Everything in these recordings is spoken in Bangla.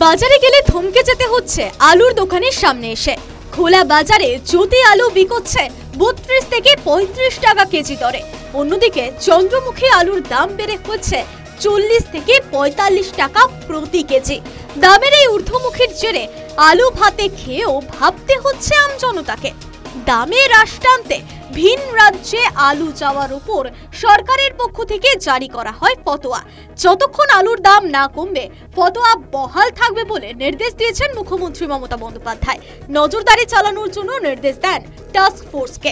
বাজারে গেলে থমকে যেতে হচ্ছে আলুর দোকানের সামনে এসে। খোলা বাজারে জ্যোতি আলু বিকোচ্ছে ৩২ থেকে ৩৫ টাকা কেজি দরে। অন্যদিকে চন্দ্রমুখী আলুর দাম বেড়ে হচ্ছে ৪০ থেকে ৪৫ টাকা প্রতি কেজি। দামের এই ঊর্ধ্বমুখীর জেরে আলু ভাতে খেয়েও ভাবতে হচ্ছে আমজনতাকে। দামে হ্রাস টানতে ভিন রাজ্যে আলু যাওয়ার উপর সরকারের পক্ষ থেকে জারি করা হয় ফতোয়া। যতক্ষণ আলুর দাম না কমবে ফতোয়া বহাল থাকবে বলে নির্দেশ দিয়েছেন মুখ্যমন্ত্রী মমতা বন্দ্যোপাধ্যায়। নজরদারি চালানোর জন্য নির্দেশ দেন টাস্ক ফোর্সকে।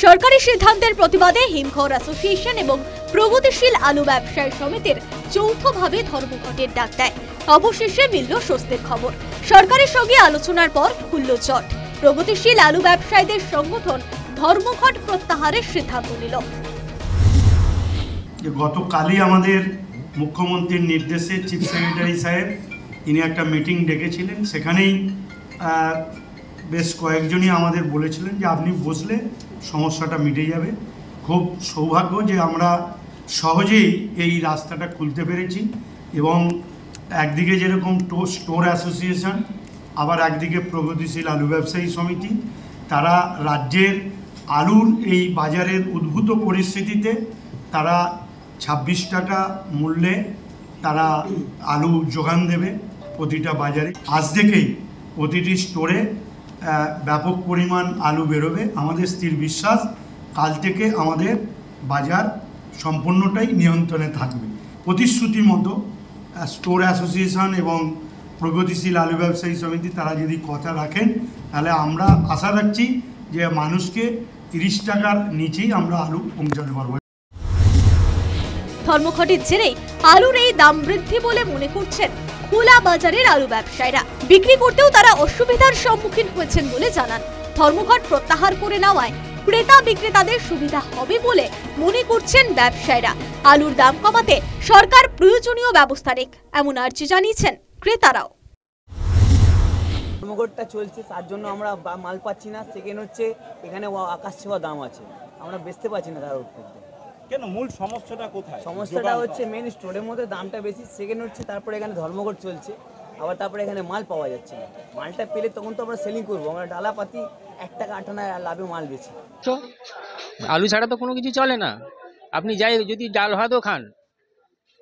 সরকারি সিদ্ধান্তের প্রতিবাদে হিমঘর অ্যাসোসিয়েশন এবং প্রগতিশীল আলু ব্যবসায়ী সমিতির যৌথভাবে ধর্মঘটের ডাক দেয়। অবশেষে মিলল স্বস্তির খবর। সরকারের সঙ্গে আলোচনার পর খুলল জট। প্রগতিশীল আলু ব্যবসায়ীদের সংগঠন ধর্মঘট প্রত্যাহারের সিদ্ধান্ত নিল। গতকালই আমাদের মুখ্যমন্ত্রীর নির্দেশে চিফ সেক্রেটারি সাহেব তিনি একটা মিটিং ডেকেছিলেন। সেখানেই বেশ কয়েকজনই আমাদের বলেছিলেন যে আপনি বসলে সমস্যাটা মিটে যাবে। খুব সৌভাগ্য যে আমরা সহজেই এই রাস্তাটা খুলতে পেরেছি এবং একদিকে যেরকম স্টোর অ্যাসোসিয়েশন, আবার একদিকে প্রগতিশীল আলু ব্যবসায়ী সমিতি, তারা রাজ্যের আলুর এই বাজারের উদ্ভূত পরিস্থিতিতে তারা ২৬ টাকা মূল্যে তারা আলু যোগান দেবে প্রতিটা বাজারে। আজ থেকেই প্রতিটি স্টোরে ব্যাপক পরিমাণ আলু বেরোবে। আমাদের স্থির বিশ্বাস কাল থেকে আমাদের বাজার সম্পূর্ণটাই নিয়ন্ত্রণে থাকবে। প্রতিশ্রুতি মতো স্টোর অ্যাসোসিয়েশন এবং প্রগতিশীল আলু ব্যবসায়ী সমিতি তারা যদি কথা রাখেন তাহলে আমরা আশা রাখছি যে মানুষকে ৩০ টাকার নিচেই আমরা আলু পৌঁছাতে পারবো। ধর্মঘটের জেরেই আলুর এই দাম বৃদ্ধি বলে মনে করছেন খোলা বাজারের আলু ব্যবসায়ীরা। বিক্রি করতেও তারা অসুবিধার সম্মুখীন হয়েছেন বলে জানান। ধর্মঘট প্রত্যাহার করে নেওয়ায় ক্রেতা বিক্রেতাদের সুবিধা হবে বলে মনে করছেন ব্যবসায়ীরা। আলুর দাম কমাতে সরকার প্রয়োজনীয় ব্যবস্থা নিক এমন আর্জি জানিয়েছেন ক্রেতারাও। ধর্মঘটটা চলছে, তার জন্য আমরা মাল পাচ্ছি না। সেকেন্ড হচ্ছে এখানে আকাশ ছোঁয়া দাম আছে, আমরা বেচতে পারছি না। তার উপর কেন, মূল সমস্যাটা কোথায়? সমস্যাটা হচ্ছে মেন স্টোরের মধ্যে দামটা বেশি। সেকেন্ড হচ্ছে তারপরে এখানে ধর্মঘট চলছে, আবার তারপরে এখানে মাল পাওয়া যাচ্ছে না। মালটা পেলে তখন তো আমরা সেলিং করবো। আমরা ডালা পাতি 1 টাকা 8 আনা লাভে মাল বেচি। তো আলু ছাড়া তো কোনো কিছু চলে না। আপনি যাই যদি ডাল ভাতও খান,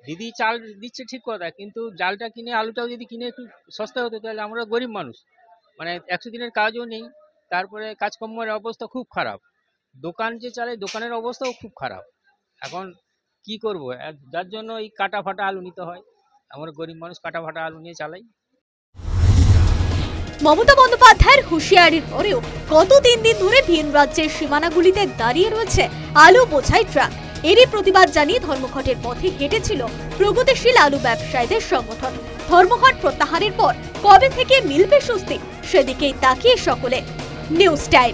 দিদি চাল দিচ্ছে ঠিক কথা, কিন্তু ডালটা কিনে আলুটাও যদি কিনে একটু সস্তা হতো তাহলে আমরা গরিব মানুষ, মানে 100 দিনের কাজও নেই, তারপরে কাজকর্মের অবস্থা খুব খারাপ। দোকান যে চালায় দোকানের অবস্থাও খুব খারাপ। এখন কি করব, যার জন্য এই কাটা ফাটা আলু নিতে হয়। আমরা গরিব মানুষ কাটা ফাটা আলু নিয়ে চালাই। মমতা বন্দ্যোপাধ্যায়ের হুঁশিয়ারির পরেও গত ৩ দিন ধরে ভিন রাজ্যের সীমানাগুলিতে দাঁড়িয়ে রয়েছে আলু বোঝাই ট্রাক। এরই প্রতিবাদ জানিয়ে ধর্মঘটের পথে হেঁটেছিল প্রগতিশীল আলু ব্যবসায়ীদের সংগঠন। ধর্মঘট প্রত্যাহারের পর কবে থেকে মিলবে স্বস্তি, সেদিকেই তাকিয়ে সকলে। News time.